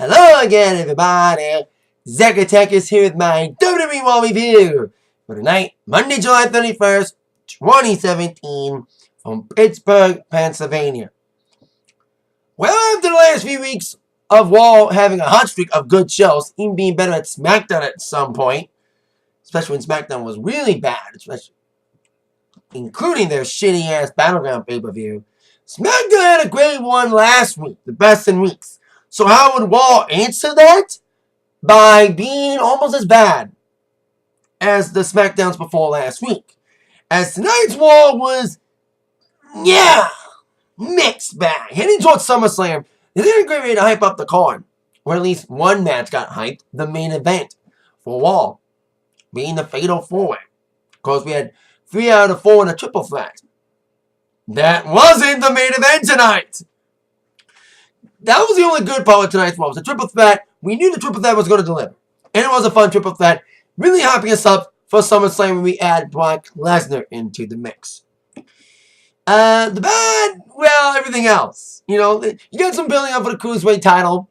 Hello again, everybody. Zacatech is here with my WWE Raw review for tonight, Monday, July 31st, 2017, from Pittsburgh, Pennsylvania. Well, after the last few weeks of Raw having a hot streak of good shows, even being better at SmackDown at some point, especially when SmackDown was really bad, including their shitty-ass Battleground pay-per-view, SmackDown had a great one last week, the best in weeks. So how would Raw answer that? By being almost as bad as the SmackDowns before last week. As tonight's Raw was, mixed bag. Heading towards SummerSlam, they did a great way to hype up the card. Or at least one match got hyped, the main event for Raw, being the Fatal 4-Way. Of course, we had 3 out of 4 in a triple threat. That wasn't the main event tonight. That was the only good part of tonight's Raw. It was a triple threat. We knew the triple threat was going to deliver. And it was a fun triple threat. Really hyping us up for SummerSlam when we add Brock Lesnar into the mix. The bad, well, everything else. You know, you got some building up for the Cruiserweight title.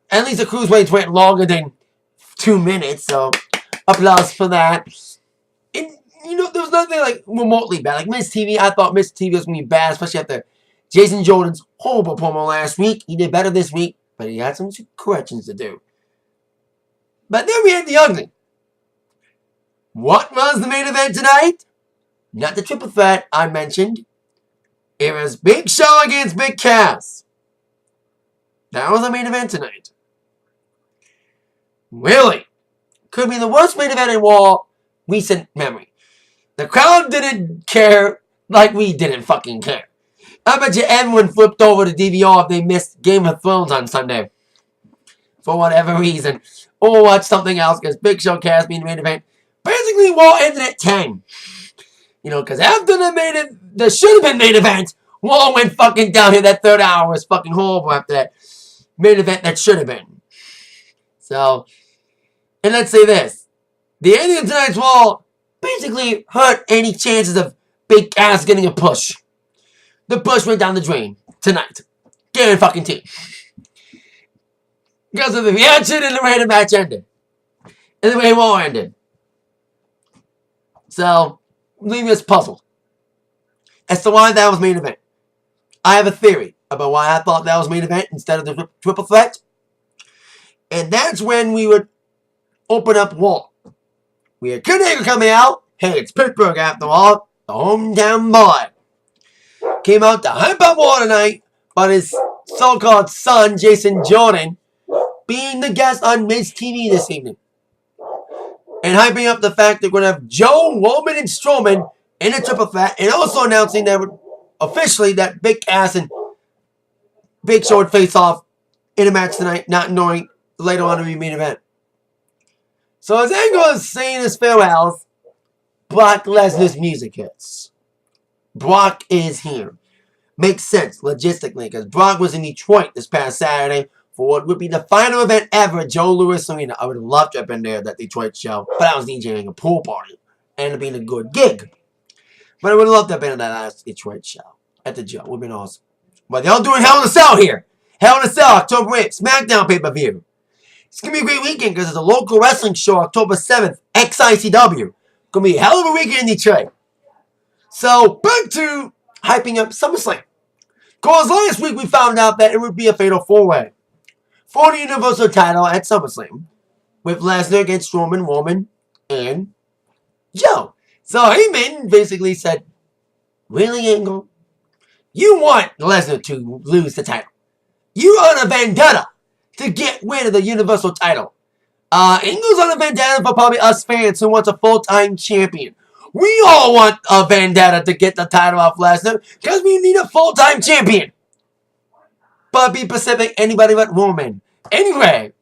At least the Cruiserweights went longer than 2 minutes, so applause for that. And, you know, there was nothing like remotely bad. Like Miz TV, I thought Miz TV was going to be bad, especially after Jason Jordan's horrible promo last week. He did better this week, but he had some corrections to do. But then we had the ugly. What was the main event tonight? Not the triple threat I mentioned. It was Big Show against Big Cass. That was the main event tonight. Really? Could be the worst main event in Raw recent memory. The crowd didn't care like we didn't fucking care. I bet you everyone flipped over to DVR if they missed Game of Thrones on Sunday. For whatever reason. Or watch something else because Big Show Cass being the main event. Basically, Raw ended at 10. You know, because after the should have been main event, Raw went fucking down here. That third hour was fucking horrible after that main event that should have been. So, and let's say this. The ending of tonight's Raw basically hurt any chances of Big Cass getting a push. The push went down the drain tonight. Guaranteed fucking team. Because of the reaction and the way the match ended. And the way Raw ended. So, leaving us puzzled as to why that was main event. I have a theory about why I thought that was main event instead of the triple threat. And that's when we would open up Raw. We had Kurt Angle coming out. Hey, it's Pittsburgh after all. The hometown boy. Came out to hype up Raw tonight, but his so-called son, Jason Jordan, being the guest on Miz TV this evening. And hyping up the fact that we're going to have Joe, Roman, and Strowman in a triple threat, and also announcing that officially that Big Cass and Big Show would face off in a match tonight, not knowing later on to be main event. So as Angle is saying his farewells, Brock Lesnar's music hits. Brock is here. Makes sense logistically because Brock was in Detroit this past Saturday for what would be the final event ever at Joe Louis Arena. I would have loved to have been there at that Detroit show, but I was DJing a pool party and it being a good gig. But I would have loved to have been at that last Detroit show at the Joe. It would have been awesome. But they're all doing Hell in a Cell here. Hell in a Cell, October 8th, SmackDown pay-per-view. It's going to be a great weekend because it's a local wrestling show October 7th, XICW. Going to be a hell of a weekend in Detroit. So, back to hyping up SummerSlam. Because last week we found out that it would be a Fatal 4-Way for the Universal title at SummerSlam with Lesnar against Strowman, Roman, and Joe. So Heyman basically said, really, Angle? You want Lesnar to lose the title. You on a vendetta to get rid of the Universal title. Angle's on a vendetta for probably us fans who wants a full-time champion. We all want a vendetta to get the title off Lesnar because we need a full-time champion. But be Pacific, anybody but Roman. Anyway,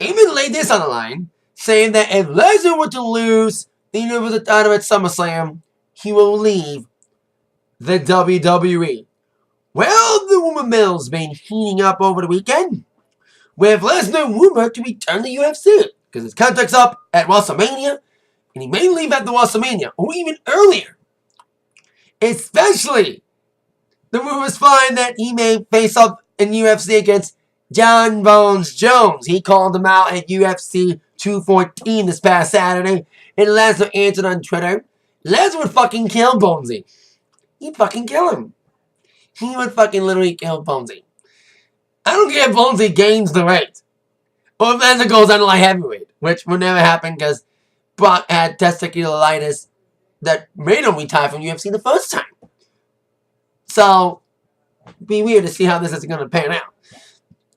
Heyman laid this on the line, saying that if Lesnar were to lose the Universal title at SummerSlam, he will leave the WWE. Well, the rumor mill's been heating up over the weekend, with Lesnar rumored to return to UFC because his contract's up at WrestleMania. And he may leave after WrestleMania, or even earlier. Especially, the rumors find that he may face up in UFC against John Bones Jones. He called him out at UFC 214 this past Saturday, and Lesnar answered on Twitter. Lesnar would fucking kill Bonesy. He'd fucking kill him. He would fucking literally kill Bonesy. I don't care if Bonesy gains the weight, or if Lesnar goes down to light heavyweight, which would never happen because Brock had testiculitis that made him retire from UFC the first time. So, it'd be weird to see how this is going to pan out.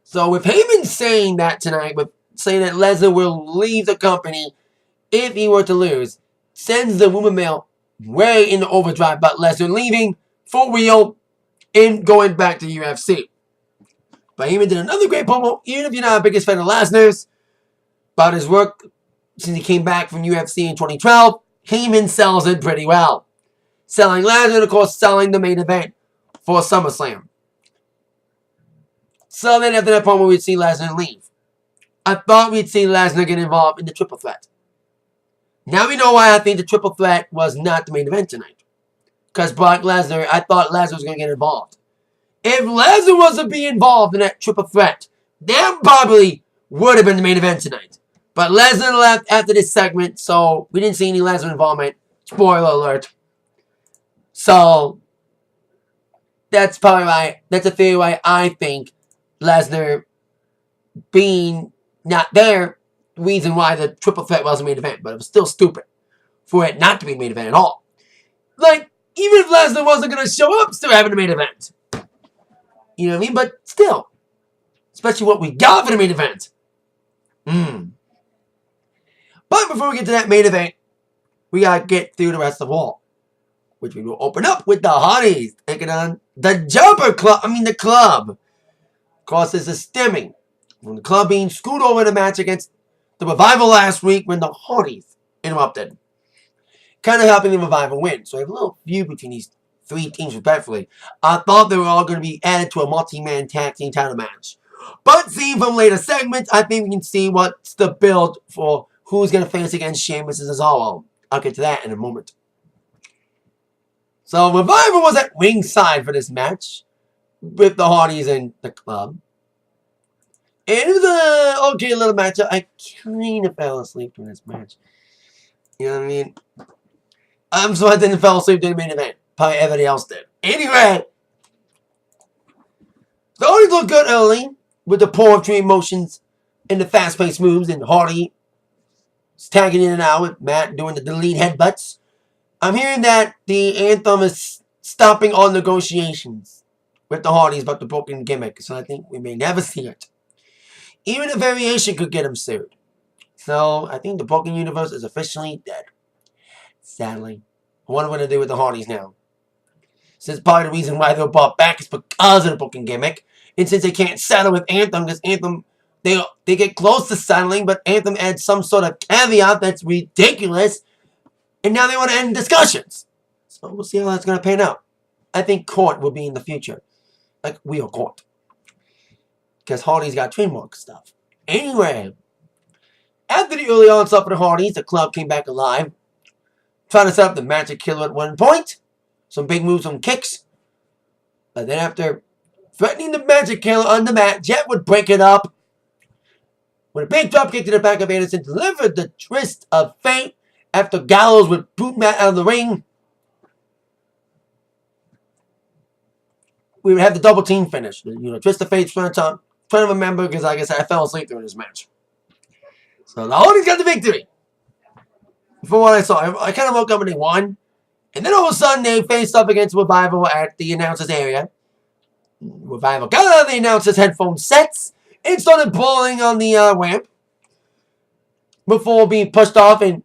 So, with Heyman saying that tonight, with saying that Lesnar will leave the company if he were to lose, sends the rumor mill way into overdrive about Lesnar leaving for real and going back to UFC. But Heyman did another great promo, even if you're not a biggest fan of Lesnar's, about his work since he came back from UFC in 2012. Heyman sells it pretty well. Selling Lesnar and, of course, selling the main event for SummerSlam. So then after that promo, we'd see Lesnar leave. I thought we'd see Lesnar get involved in the triple threat. Now we know why I think the triple threat was not the main event tonight. Because Brock Lesnar, I thought Lesnar was going to get involved. If Lesnar was to be involved in that triple threat, that probably would have been the main event tonight. But Lesnar left after this segment, so we didn't see any Lesnar involvement. Spoiler alert. So, that's probably why, that's a theory why I think Lesnar being not there, reason why the triple threat wasn't main event. But it was still stupid for it not to be main event at all. Like, even if Lesnar wasn't going to show up, still having a main event. You know what I mean? But still, especially what we got for the main event. But before we get to that main event, we got to get through the rest of Raw, which we will open up with the Hotties taking on the Jumper Club. The Club. Of course, this is stemming from the Club being screwed over in a match against the Revival last week when the Hotties interrupted, kind of helping the Revival win. So I have a little feud between these three teams, respectfully. I thought they were all going to be added to a multi-man tag team title match. But seeing from later segments, I think we can see what's the build for who's going to face against Sheamus and Cesaro. I'll get to that in a moment. So Revival was at ringside for this match with the Hardys and the Club. And it was a okay little matchup. I kind of fell asleep during this match. You know what I mean? I'm sorry I didn't fall asleep during the main event. Probably everybody else did. Anyway, the Hardys looked good early with the poetry motions and the fast-paced moves, and Hardy tagging in and out with Matt doing the delete headbutts. I'm hearing that the Anthem is stopping all negotiations with the Hardys about the broken gimmick, so I think we may never see it. Even a variation could get him sued. So I think the broken universe is officially dead. Sadly. I wonder what to do with the Hardys now. Since part of the reason why they're brought back is because of the booking gimmick. And since they can't settle with Anthem, because Anthem, they get close to settling, but Anthem adds some sort of caveat that's ridiculous. And now they want to end discussions. So we'll see how that's going to pan out. I think court will be in the future. Like real court. Because Hardy's got trademark stuff. Anyway. After the early onslaught for the Hardys, the Club came back alive. Trying to set up the Magic Killer at one point. Some big moves, some kicks. But then after threatening the Magic Killer on the mat, Jet would break it up. With a big drop kick to the back of Anderson, delivered the twist of fate after Gallows would boot Matt out of the ring. We would have the double team finish. Twist of fate, trying to remember because, like I said, I fell asleep during this match. So the Hardys got the victory. From what I saw, I kind of woke up and they won. And then all of a sudden, they faced up against Revival at the announcers area. Revival got out of the announcers' headphone sets and started brawling on the ramp before being pushed off and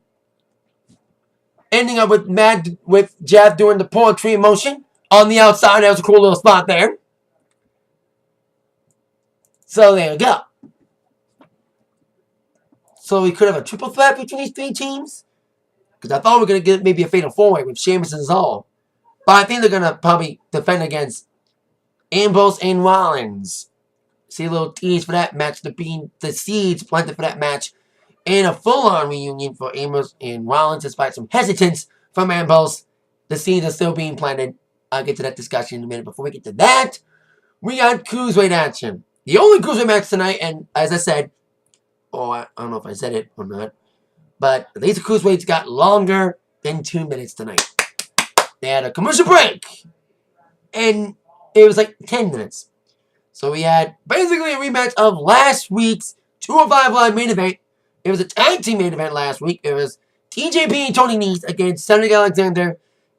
ending up with Jeff doing the poetry motion on the outside. That was a cool little spot there. So there you go. So we could have a triple threat between these three teams. Because I thought we were going to get maybe a fatal four-way with Sheamus and Cesaro. But I think they're going to probably defend against Ambrose and Rollins. See a little tease for that match. The seeds planted for that match. And a full-on reunion for Ambrose and Rollins. Despite some hesitance from Ambrose. The seeds are still being planted. I'll get to that discussion in a minute. Before we get to that, we got Cruiserweight action. The only cruiserweight match tonight, and as I said, I don't know if I said it or not, but these cruiserweights got longer than 2 minutes tonight. They had a commercial break, and it was like 10 minutes. So we had basically a rematch of last week's 205 Live main event. It was a tag team main event last week. It was TJP and Tony Nese against Cedric Alexander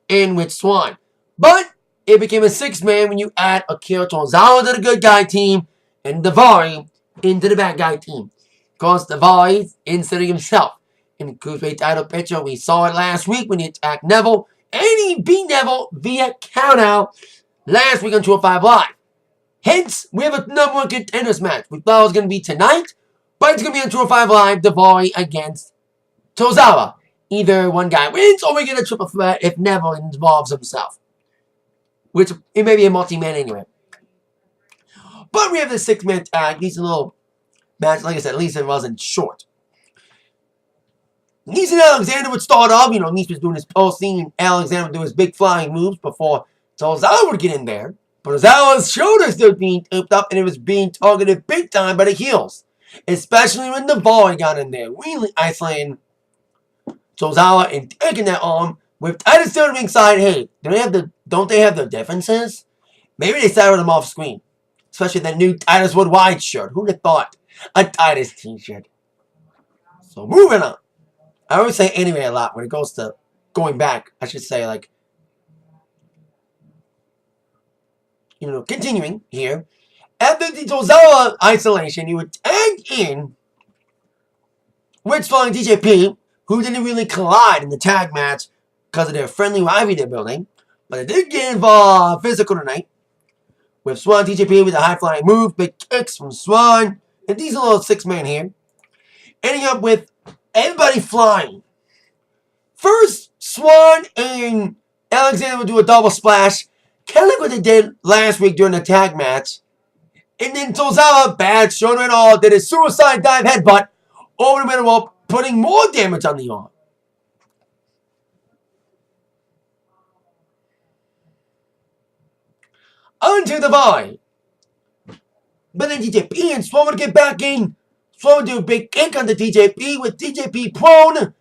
and Rich Swann. But it became a 6-man when you add Akira Tozawa to the good guy team and Daivari into the bad guy team. Of course, Daivari's inserting himself in the Cruiserweight title picture. We saw it last week when he attacked Neville, and he beat Neville via countout last week on 205 Live. Hence, we have a number one contenders match. We thought it was going to be tonight, but it's going to be on 205 Live, Daivari against Tozawa. Either one guy wins, or we get a triple threat if Neville involves himself. Which, it may be a multi-man anyway. But we have this 6-man tag. These little match, like I said, at least it wasn't short. Nese and Alexander would start off. Nese was doing his pulsing, and Alexander would do his big flying moves before Tozawa would get in there. But Tozawa's shoulders were being taped up, and it was being targeted big time by the heels. Especially when Daivari got in there, really isolating Tozawa and taking that arm with Titus still ringside. Hey, don't they have their differences? Maybe they started them off screen. Especially that new Titus Worldwide shirt. Who'd have thought? A Titus t-shirt. So moving on. I always say anyway a lot when it goes to going back. I should say like, continuing here. After the Tozawa isolation, you would tag in Rich Swann and TJP, who didn't really collide in the tag match because of their friendly rivalry they're building. But they did get involved physical tonight. With Swann and TJP with a high-flying move, big kicks from Swann. And these are little 6-man here. Ending up with everybody flying. First, Swann and Alexander would do a double splash, kind of like what they did last week during the tag match. And then Tozawa, bad shoulder and all, did a suicide dive headbutt over the middle rope, putting more damage on the arm. Onto the Daivari. But then TJP and Swann would get back in. Swann would do a big kick on the TJP with TJP prone.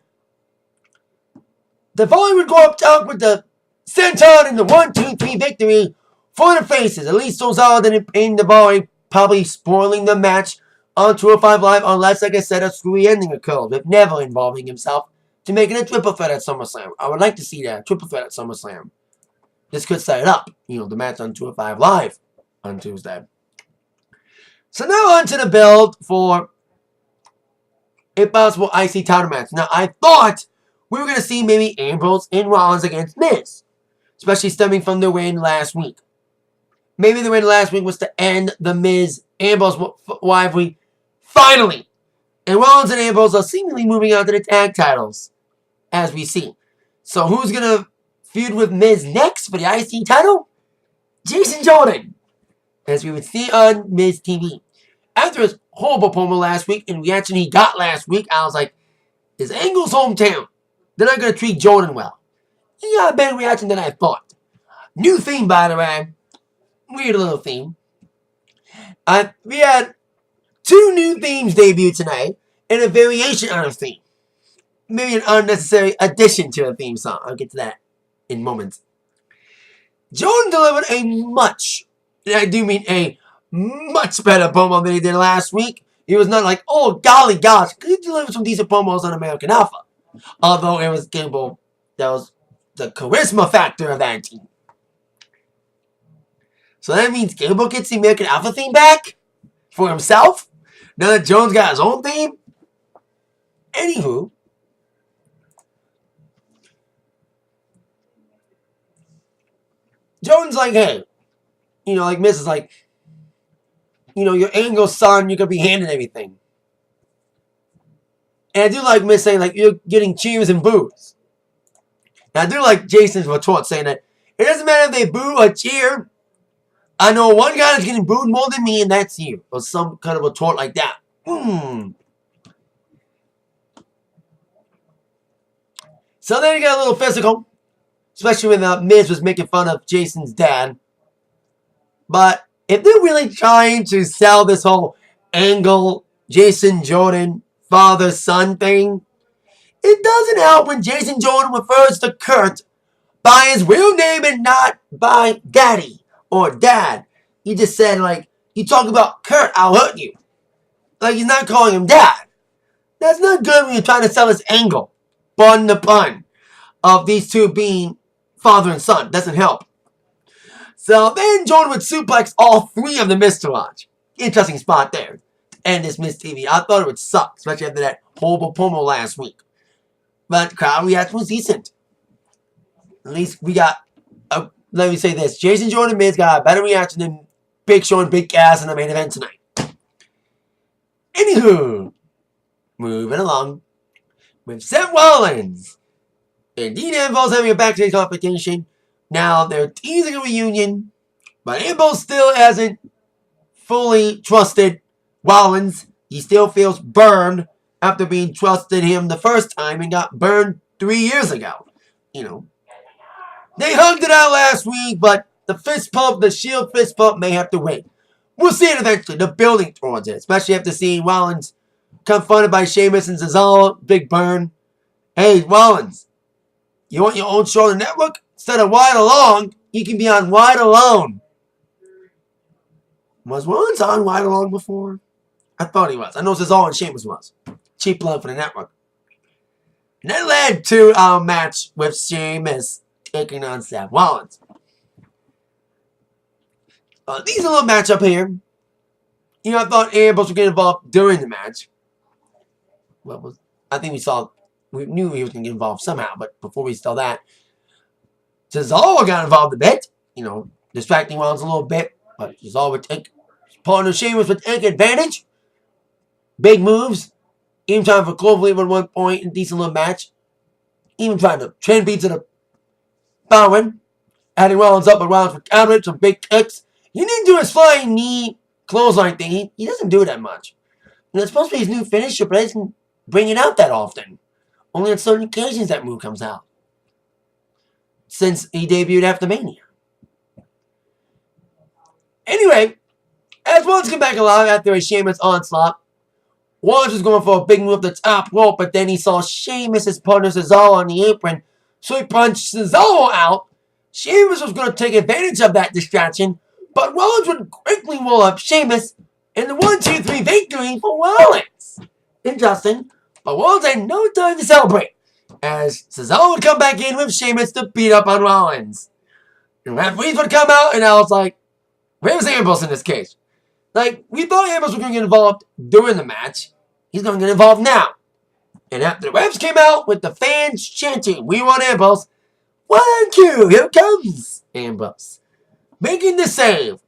Daivari would go up top with the senton and the 1-2-3 victory for the faces. At least Tozawa didn't pin Daivari, probably spoiling the match on 205 Live, unless, like I said, a screwy ending occurred with Neville involving himself to make it a triple threat at SummerSlam. I would like to see that, triple threat at SummerSlam. This could set it up, the match on 205 Live on Tuesday. So now on to the build for a possible IC title match. Now, I thought we were going to see maybe Ambrose and Rollins against Miz, especially stemming from the win last week. Maybe the win last week was to end the Miz-Ambrose rivalry finally. And Rollins and Ambrose are seemingly moving on to the tag titles, as we see. So who's going to feud with Miz next for the IC title? Jason Jordan, as we would see on Miz TV. After his horrible promo last week and reaction he got last week, I was like, it's Angle's hometown. They're not going to treat Jordan well. He got a better reaction than I thought. New theme, by the way. Weird little theme. We had 2 new themes debut tonight and a variation on a theme. Maybe an unnecessary addition to a theme song. I'll get to that in moments. Jordan delivered a much better promo than he did last week. He was not like, oh, golly gosh. He delivered some decent promos on American Alpha. Although it was Gable, that was the charisma factor of that team. So that means Gable gets the American Alpha theme back for himself. Now that Jones got his own theme. Anywho, Jones like, hey, like Miz is like, your Angle's son, you're going to be handing everything. And I do like Miz saying, like, you're getting cheers and boos. And I do like Jason's retort saying that it doesn't matter if they boo or cheer. I know one guy that's getting booed more than me, and that's you. Or some kind of retort like that. So then he got a little physical. Especially when Miz was making fun of Jason's dad. But if they're really trying to sell this whole Angle, Jason Jordan, father-son thing, it doesn't help when Jason Jordan refers to Kurt by his real name and not by daddy or dad. He just said, like, you talk about Kurt, I'll hurt you. Like, he's not calling him dad. That's not good when you're trying to sell this angle. Pardon the pun. Of these two being father and son. Doesn't help. So then Jordan would suplex all three of the Mr. Interesting spot there to end this Miss TV. I thought it would suck, especially after that horrible promo last week. But the crowd reaction was decent. At least we got, let me say this, Jason Jordan Miz got a better reaction than Big Show and Big Cass in the main event tonight. Anywho, moving along with Seth Rollins and Dean Ambrose having a backstage confrontation. Now they're teasing a reunion, but Ambrose still hasn't fully trusted Rollins. He still feels burned after being trusted him the first time and got burned 3 years ago. You know, they hugged it out last week, but the fist pump, the Shield fist pump, may have to wait. We'll see it eventually. They're building towards it, especially after seeing Rollins confronted by Sheamus and Cesaro. Big burn. Hey, Rollins, you want your own show on the network? Instead of Wide Along, you can be on Wide Alone. Was Rollins on Wide Along before? I thought he was. I know Cesaro and Sheamus was. Cheap blood for the network. And that led to our match with Sheamus taking on Seth Rollins. These are a little matchup here. You know, I thought Ambrose would get involved during the match. Well, I think we knew he was going to get involved somehow, but before we saw that, Cesaro got involved a bit. You know, distracting Rollins a little bit, but Cesaro would take, partner Sheamus would take advantage. Big moves. Even trying for Cloverleaf at one point in a decent little match. Even trying to train beat to the Bowen. Adding Rollins up, but Rollins would counter it, some big kicks. He didn't do his flying knee clothesline thing. He doesn't do it that much. And it's supposed to be his new finisher, but he doesn't bring it out that often. Only on certain occasions that move comes out. Since he debuted after Mania. Anyway, as Rollins came back alive after a Sheamus onslaught, Rollins was going for a big move up the top rope, but then he saw Sheamus' partner Cesaro on the apron, so he punched Cesaro out. Sheamus was going to take advantage of that distraction, but Rollins would quickly roll up Sheamus in the 1-2-3 victory for Rollins. Interesting, but Rollins had no time to celebrate, as Cesaro would come back in with Sheamus to beat up on Rollins. And referees would come out, and I was like, where's Ambrose in this case? Like, we thought Ambrose was going to get involved during the match. He's going to get involved now. And after the refs came out with the fans chanting, we want Ambrose, 1, 2, here comes Ambrose, making the save.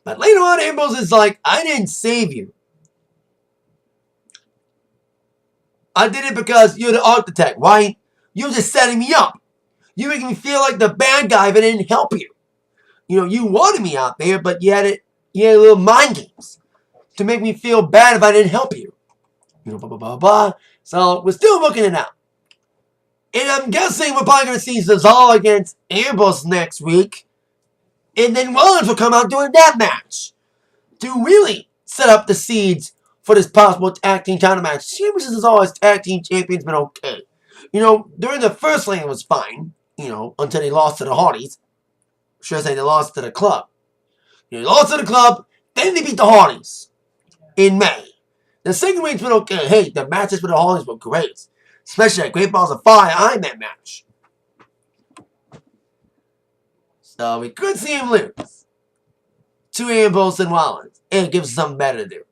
But later on, Ambrose is like, I didn't save you. I did it because you're the architect, right? You're just setting me up. You're making me feel like the bad guy if I didn't help you. You know, you wanted me out there, but you had little mind games to make me feel bad if I didn't help you. You know, blah, blah, blah, blah. So, we're still working it out. And I'm guessing we're probably going to see Cesaro against Ambrose next week. And then Rollins will come out during that match to really set up the seeds for this possible tag team title match. Sheamus and Cesaro as tag team champions been okay. You know, during the first lane it was fine. You know, until they lost to the Hardys. Should I say they lost to the club. You know, they lost to the club, then they beat the Hardys in May. The second week's been okay. Hey, the matches with the Hardys were great. Especially that Great Balls of Fire Iron Man match. So we could see him lose to Ambrose and Rollins. And it gives us something better to do.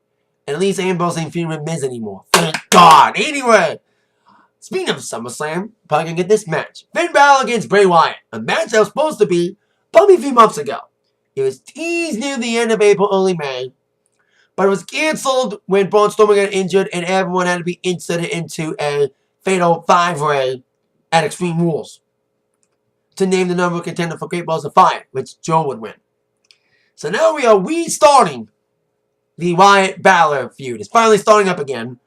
And at least Ambrose ain't feuding with Miz anymore. Thank God. Anyway, speaking of SummerSlam, probably gonna get this match. Finn Balor against Bray Wyatt. A match that was supposed to be probably a few months ago. It was teased near the end of April, early May. But it was canceled when Braun Strowman got injured and everyone had to be inserted into a fatal 5-way at Extreme Rules to name the number one contender for Great Balls of Fire, which Joe would win. So now we are restarting the Wyatt Balor feud. It's finally starting up again,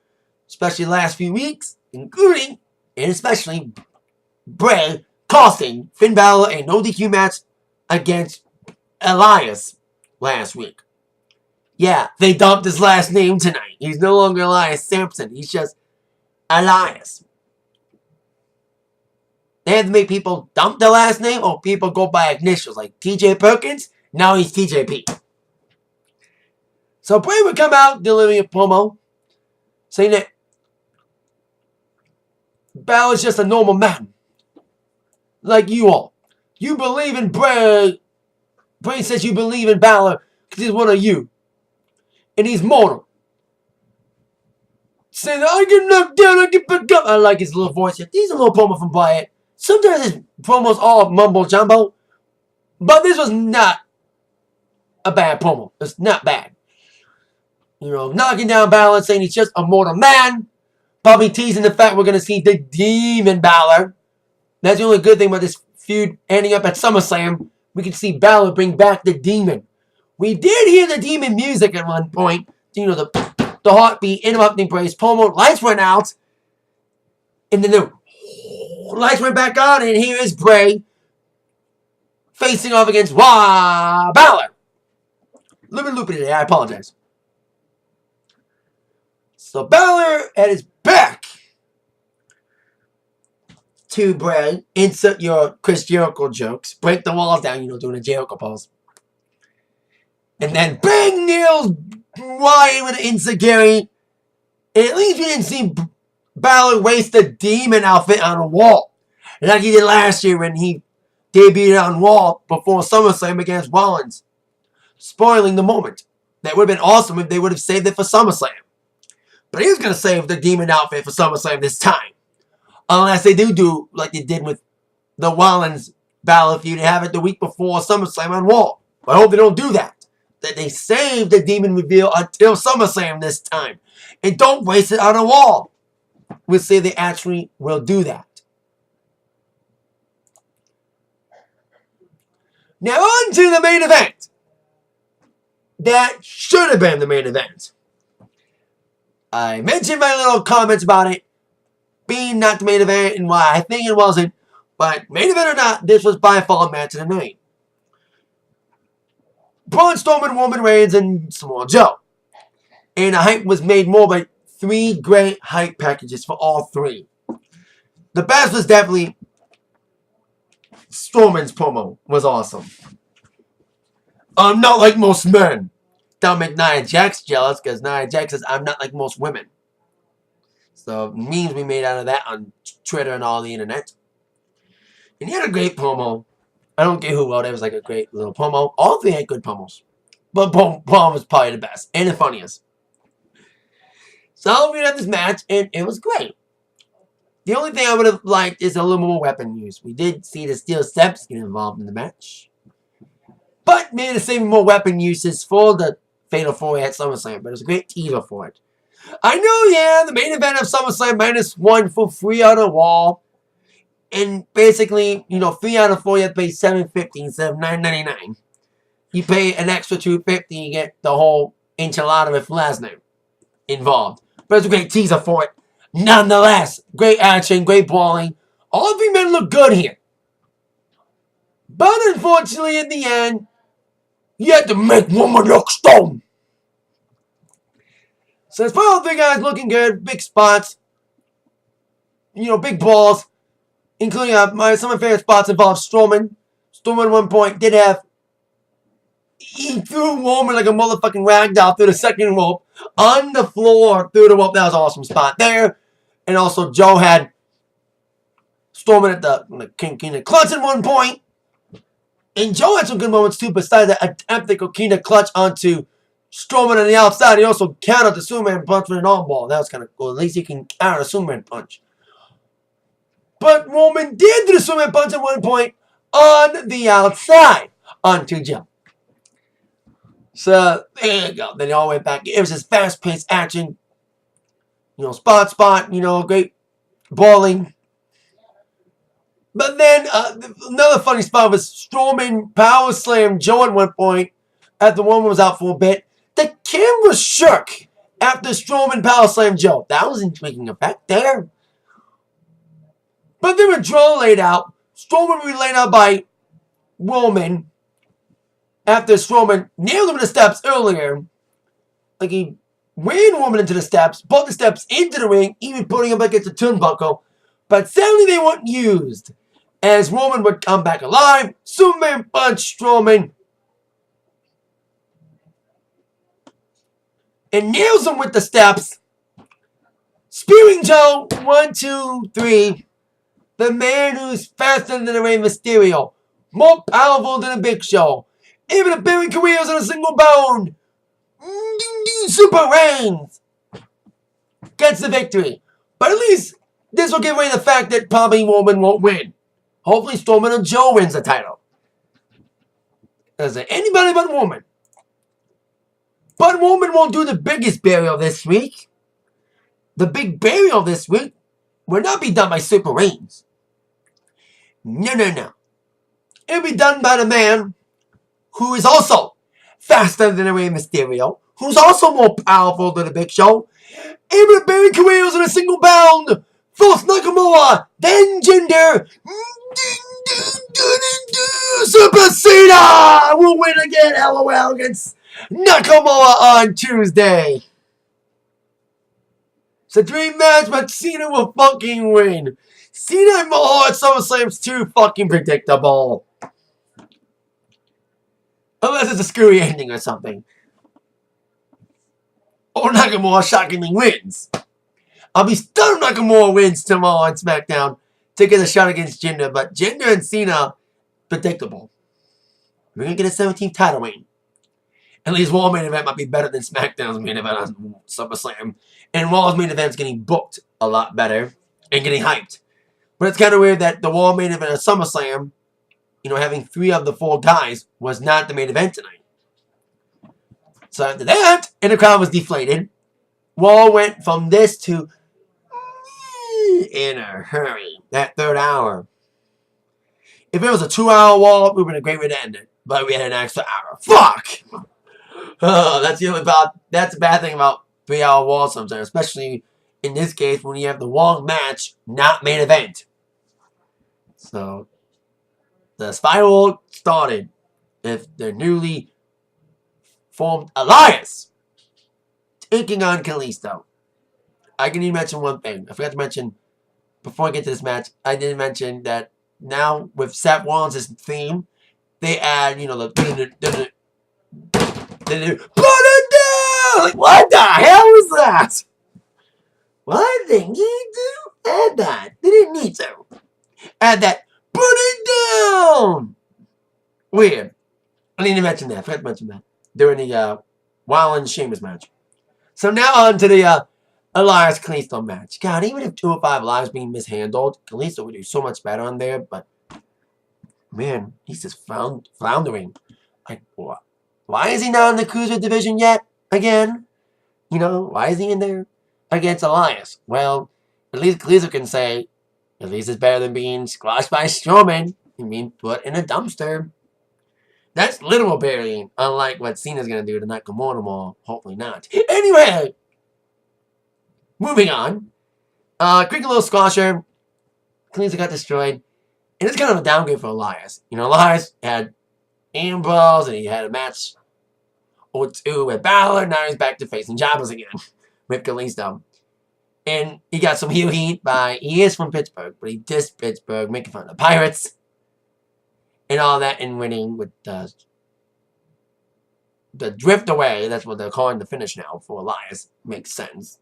especially the last few weeks, including and especially Bray costing Finn Balor a no DQ match against Elias last week. Yeah, they dumped his last name tonight. He's no longer Elias Sampson. He's just Elias. They had to make people dump their last name or people go by initials like TJ Perkins. Now he's TJP. So Bray would come out delivering a promo saying that Balor's just a normal man. Like you all. You believe in Bray. Bray says you believe in Balor because he's one of you. And he's mortal. Saying that I get knocked down, I get back up. I like his little voice. He's a little promo from Wyatt. Sometimes his promos all mumble jumbo. But this was not a bad promo. It's not bad. You know, knocking down Balor, saying he's just a mortal man. Probably teasing the fact we're going to see the Demon Balor. That's the only good thing about this feud ending up at SummerSlam. We can see Balor bring back the Demon. We did hear the Demon music at one point. You know, the heartbeat, interrupting Bray's promo. Lights went out. And then the lights went back on. And here is Bray facing off against Balor. A little bit loopy today. I apologize. So Balor at his back to Bray. Insert your Chris Jericho jokes. Break the walls down, you know, doing a Jericho pose. And then bang nails Wyatt with an insecurity. And at least we didn't see Balor waste the Demon outfit on a wall. Like he did last year when he debuted on Raw before SummerSlam against Rollins. Spoiling the moment. That would have been awesome if they would have saved it for SummerSlam. But he's going to save the Demon outfit for SummerSlam this time. Unless they do like they did with the Rollins Balor feud and have it the week before SummerSlam on Raw. But I hope they don't do that. That they save the Demon reveal until SummerSlam this time. And don't waste it on a wall. We'll see if they actually will do that. Now on to the main event. That should have been the main event. I mentioned my little comments about it being not the main event and why I think it wasn't. But main event or not, this was by far the match of the night. Braun Strowman, Roman Reigns, and Samoa Joe. And the hype was made more by 3 great hype packages for all 3. The best was definitely Strowman's promo. Was awesome. I'm not like most men. Don't make Nia Jax jealous because Nia Jax says I'm not like most women. So memes we made out of that on Twitter and all the internet. And he had a great promo. I don't care who wrote it. It was like a great little promo. All 3 had good promos. But Braun was probably the best. And the funniest. So we had this match. And it was great. The only thing I would have liked is a little more weapon use. We did see the steel steps get involved in the match. But maybe the same more weapon uses for the Fatal 4 at SummerSlam. But it was a great teaser for it. I know, yeah, the main event of SummerSlam -1 for free on a wall. And basically, you know, 3 out of 4, you have to pay $7.50 instead of $9.99. You pay an extra $2.50, you get the whole enchilada with Lesnar involved. But it's a great teaser for it. Nonetheless, great action, great brawling. All 3 men look good here. But unfortunately, in the end, you had to make woman look stone. So as far as all 3 guys looking good, big spots, you know, big balls. Including some of my favorite spots involved Strowman. Strowman at one point did have... He threw Roman like a motherfucking ragdoll through the second rope. On the floor through the rope. That was an awesome spot there. And also Joe had Strowman at the King Clutch at one point. And Joe had some good moments too. Besides that attempted King Clutch onto Strowman on the outside. He also countered the Superman punch with an arm ball. That was kind of cool. At least he can counter a Superman punch. But Roman did do the Superman punch at one point on the outside onto Joe. So, there you go. Then they all went back. It was this fast-paced action. You know, spot, you know, great brawling. But then, another funny spot was Strowman power slammed Joe at one point after Roman was out for a bit. The camera shook after Strowman power slammed Joe. That was making effect there. But then when Joe laid out, Strowman was laid out by Roman. after Strowman nailed him to the steps earlier. Like he ran Roman into the steps, put the steps into the ring, even putting him against the turnbuckle. But sadly they weren't used. As Roman would come back alive, Superman punched Strowman and nails him with the steps. Spearing Joe, 1, 2, 3. The man who's faster than the Rey Mysterio, more powerful than a Big Show, able to bury careers on a single bound. Super Reigns gets the victory. But at least this will give away the fact that probably Roman won't win. Hopefully Strowman and Joe wins the title. Is it anybody but Roman? But Roman won't do the biggest burial this week. The big burial this week will not be done by Super Reigns. No, no, no. It'll be done by the man who is also faster than the Rey Mysterio, who's also more powerful than the Big Show, able to bury careers in a single bound. First Nakamura, then Jinder, Super Cena will win again, LOL, against Nakamura on Tuesday. It's a dream match, but Cena will fucking win. Cena and Mahal at SummerSlam's too fucking predictable. Unless it's a screwy ending or something. Or Nakamura shockingly wins. I'll be stunned if Nakamura wins tomorrow on SmackDown to get a shot against Jinder, but Jinder and Cena, predictable. We're going to get a 17th title reign. At least Raw's main event might be better than SmackDown's main event on SummerSlam. And Raw's main event's getting booked a lot better and getting hyped. But it's kind of weird that the Raw main event of SummerSlam, you know, having 3 of the 4 guys, was not the main event tonight. So after that, and the crowd was deflated, Raw went from this to in a hurry, that 3rd hour. If it was a 2-hour Raw, it would have been a great way to end it. But we had an extra hour. Fuck! Oh, that's a bad thing about 3-hour Raw sometimes, especially in this case when you have the wrong match, not main event. So, the spiral started with the newly formed Alliance taking on Kalisto. I can even mention one thing. I forgot to mention, before I get to this match, I didn't mention that now with Seth Rollins' theme, they add, you know, the put it down! Like, what the hell was that? What? They need to add that. They didn't need to. Add that. Put it down! Weird. I didn't mention that. I forgot to mention that. During the Wild and Sheamus match. So now on to the Elias Kalisto match. God, even if 205 Live's being mishandled, Kalisto would do so much better on there, but man, he's just floundering. Like, what? Why is he not in the Cruiser division yet? Again? You know, why is he in there against Elias? Well, at least Kalisto can say, at least it's better than being squashed by Strowman and being put in a dumpster. That's literal burying, unlike what Cena's going to do to Nakamura tomorrow. Hopefully not. Anyway, moving on. Quick little squasher. Kalisto got destroyed. And it's kind of a downgrade for Elias. You know, Elias had Ambrose and he had a match or 2 with Balor. Now he's back to facing Jobbers again with Kalisto. And he got some heel heat he is from Pittsburgh, but he dissed Pittsburgh, making fun of the Pirates. And all that, and winning with the drift away. That's what they're calling the finish now for Elias. Makes sense.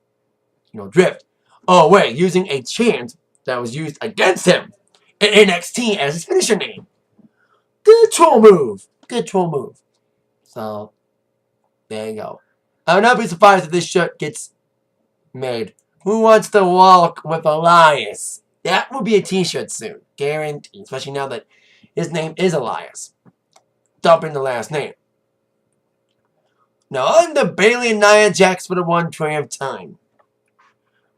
You know, drift away, using a chant that was used against him in NXT as his finisher name. Good troll move. Good troll move. So, there you go. I would not be surprised if this shirt gets made. Who wants to walk with Elias? That will be a t-shirt soon. Guaranteed. Especially now that his name is Elias. Dumping the last name. Now on to Bayley and Nia Jax for the 1 triumph time.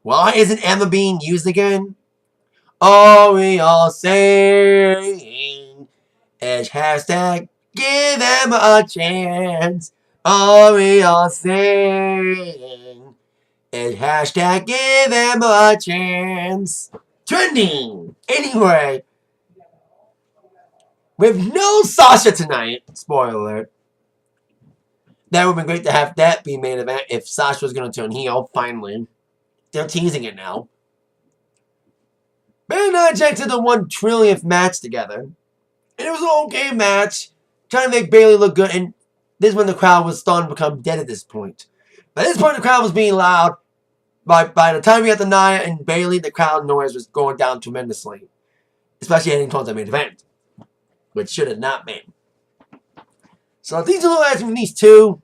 Why isn't Emma being used again? Are we all saying is hashtag give Emma a chance? Are we all saying is hashtag give Emma a chance? Trending! Anyway, with no Sasha tonight, spoiler alert, That would have been great to have that be main event if Sasha was going to turn heel, finally. They're teasing it now. Bayley and Nia Jax had the 1 trillionth match together. And it was an okay match. Trying to make Bayley look good. And this is when the crowd was starting to become dead at this point. By this point, the crowd was being loud. By the time we got to Nia and Bayley, the crowd noise was going down tremendously. Especially heading towards the main event. Which should have not been. So these are little ads from these two.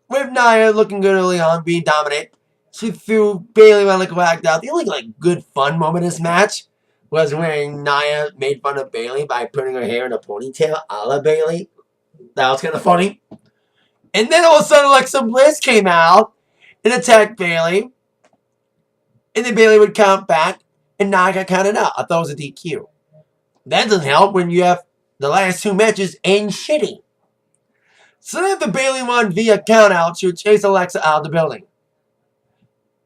With Nia looking good early on, being dominant. She threw Bayley around like a rag doll. The only good fun moment in this match was when Nia made fun of Bayley by putting her hair in a ponytail a la Bayley. That was kind of funny. And then all of a sudden Alexa Bliss came out and attacked Bayley. And then Bayley would count back and Nia got counted out. I thought it was a DQ. That doesn't help when you have the last 2 matches end shitty. So then after Bayley won via countout, she would chase Alexa out of the building.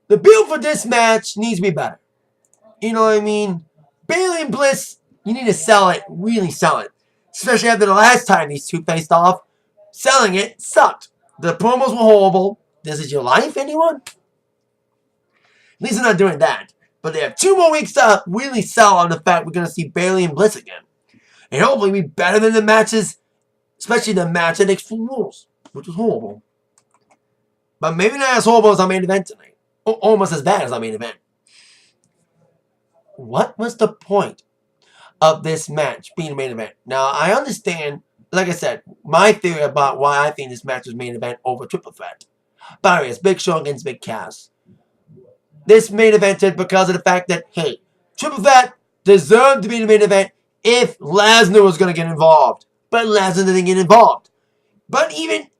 The build for this match needs to be better. You know what I mean? Bayley and Bliss, you need to sell it, really sell it. Especially after the last time these two faced off. Selling it sucked. The promos were horrible. This is your life, anyone? At least they're not doing that. But they have 2 more weeks to really sell on the fact we're going to see Bayley and Bliss again. And hopefully be better than the matches, especially the match at Extreme Rules, which was horrible. But maybe not as horrible as our main event tonight. Almost as bad as our main event. What was the point of this match being a main event? Now, I understand, like I said, my theory about why I think this match was main event over Triple Threat. By the way, it's Big Show against Big Cass. This main evented because of the fact that, hey, Triple Threat deserved to be the main event if Lesnar was going to get involved. But Lesnar didn't get involved. But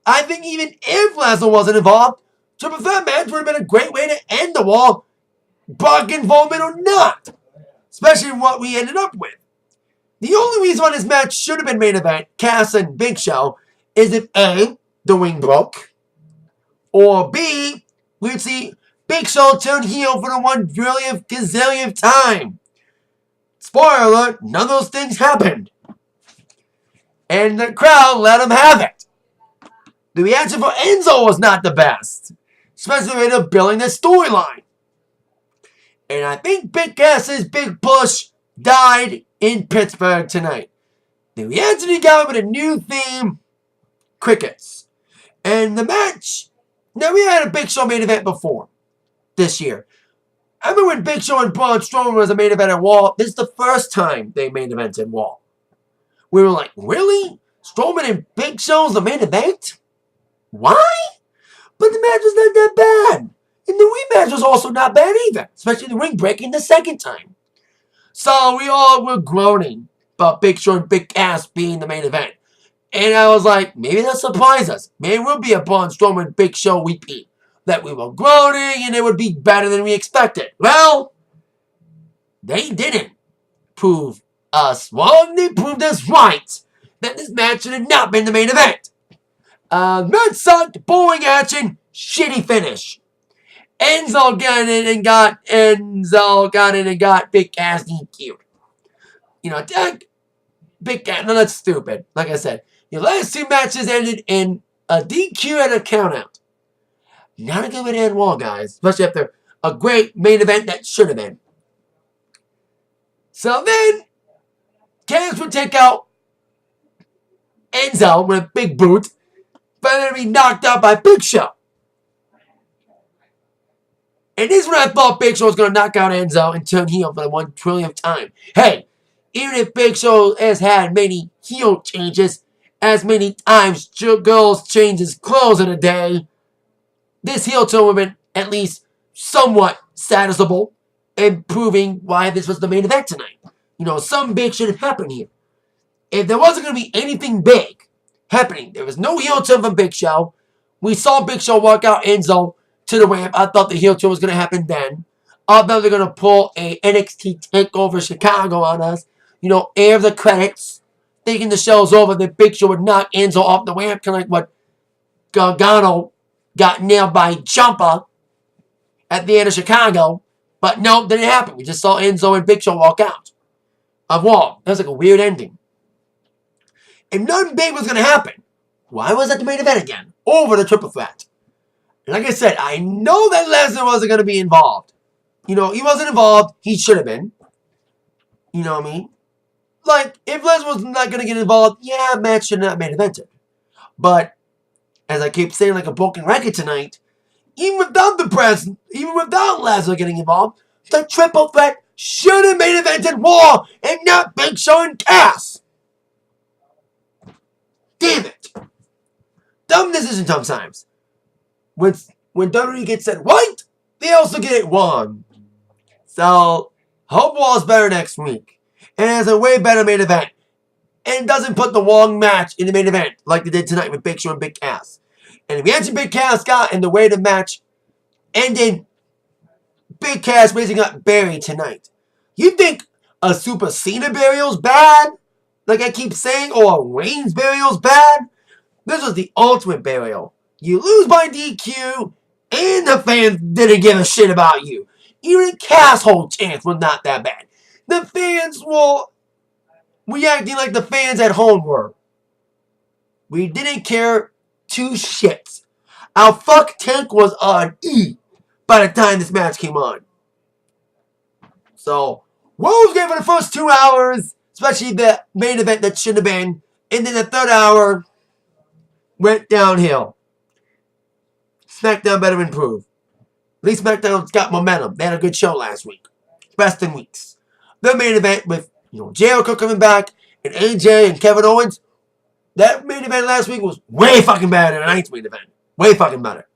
I think even if Lesnar wasn't involved, Triple Threat match would have been a great way to end the war, Brock involvement or not. Especially what we ended up with. The only reason why this match should have been main event, Cass and Big Show, is if A, the ring broke, or B, we'd see Big Show turn heel for the 1 gazillionth time. Spoiler alert, none of those things happened. And the crowd let him have it. The reaction for Enzo was not the best. Especially when they're building this storyline. And I think Big Cass's big push died in Pittsburgh tonight. The reaction he got with a new theme, crickets. And the match, now we had a Big Show main event before, this year. I remember when Big Show and Braun Strowman was a main event at Raw. This is the first time they main evented Raw. We were like, really? Strowman and Big Show's the main event? Why? But the match was not that bad. And the rematch was also not bad either. Especially the ring breaking the second time. So we all were groaning about Big Show and Big Cass being the main event. And I was like, maybe they'll surprise us. Maybe it will be a Braun Strowman Big Show repeat. That we were groaning and it would be better than we expected. Well, they didn't prove us wrong. They proved us right. That this match should have not been the main event. Match sucked, boring action, shitty finish. Enzo got in and got Big Cass DQ'd. You know, Big Cass, no, that's stupid. Like I said, your last 2 matches ended in a DQ and a countout. Not a good way to end Raw, guys. Especially after a great main event that should have been. So then, Cass would take out Enzo with a big boot, but then be knocked out by Big Show. And this is when I thought Big Show was going to knock out Enzo and turn heel for the 1 trillionth time. Hey, even if Big Show has had many heel changes, as many times girls change his clothes in a day, this heel turn would have been at least somewhat satisfiable and proving why this was the main event tonight. You know, something big should have happened here. If there wasn't going to be anything big happening, there was no heel turn from Big Show. We saw Big Show walk out Enzo to the ramp. I thought the heel turn was going to happen then. I thought they're going to pull a NXT TakeOver Chicago on us. You know, air the credits. Thinking the show's over, that Big Show would knock Enzo off the ramp, kind of like what Gargano got nailed by Ciampa at the end of Chicago. But no, didn't happen. We just saw Enzo and Big Show walk out of Raw. That was like a weird ending. And nothing big was going to happen. Why was that the main event again? Over the triple threat. And like I said, I know that Lesnar wasn't going to be involved. He wasn't involved. He should have been. You know what I mean? Like, if Lesnar was not going to get involved, yeah, match should not have main evented. But, as I keep saying like a broken record tonight, even without Lesnar getting involved, the triple threat should have main evented Raw and not Big Show and Cass. Damn it. Dumb decision sometimes. When WWE gets it right, they also get it wrong. So, hope Raw's better next week. And has a way better main event. And doesn't put the wrong match in the main event like they did tonight with Big Show and Big Cass. And if you answer Big Cass got in the way the match ended, Big Cass raising up Barry tonight. You think a Super Cena burial's bad? Like I keep saying, or a Reigns burial's bad? This was the ultimate burial. You lose by DQ, and the fans didn't give a shit about you. Even Cass' whole chance was not that bad. The fans were reacting like the fans at home were. We didn't care two shits. Our fuck tank was on E by the time this match came on. So, Raw was great for the first 2 hours, especially the main event that should have been. And then the third hour went downhill. SmackDown better improve. At least SmackDown's got momentum. They had a good show last week. Best in weeks. The main event with Jericho coming back and AJ and Kevin Owens. That main event last week was way fucking better than tonight's main event. Way fucking better.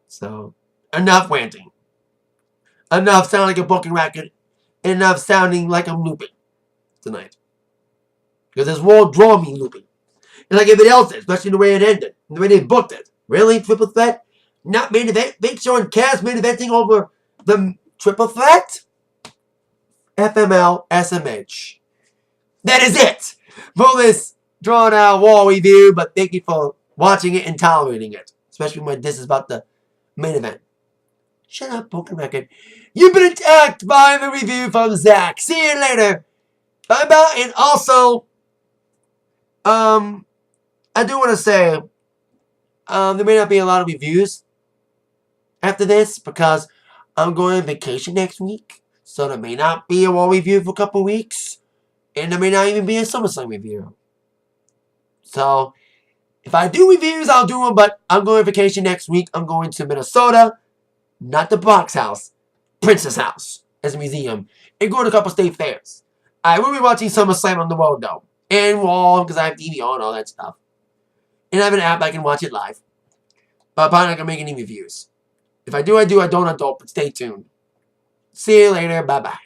So, enough ranting. Enough sounding like a broken record. Enough sounding like I'm looping tonight. Because this world draw me looping. And like everybody else did, especially the way it ended. And the way they booked it. Really? Triple threat? Not main event? Big Show and Cass main eventing over the triple threat? FML SMH. That is it for this drawn out Raw review. But thank you for watching it and tolerating it. Especially when this is about the main event. Shut up, broken record. You've been attacked by the review from Zach. See you later. Bye bye. And also, I do want to say, there may not be a lot of reviews after this because I'm going on vacation next week. So there may not be a Raw review for a couple weeks. And there may not even be a SummerSlam review. So, if I do reviews, I'll do them. But I'm going on vacation next week. I'm going to Minnesota. Not the box house. Princess House. As a museum. And going to a couple state fairs. I will be watching SummerSlam on the road though. And Raw because I have TV on and all that stuff. And I have an app I can watch it live. But I'm probably not going to make any reviews. If I do, I do. I don't, I don't. But stay tuned. See you later. Bye-bye.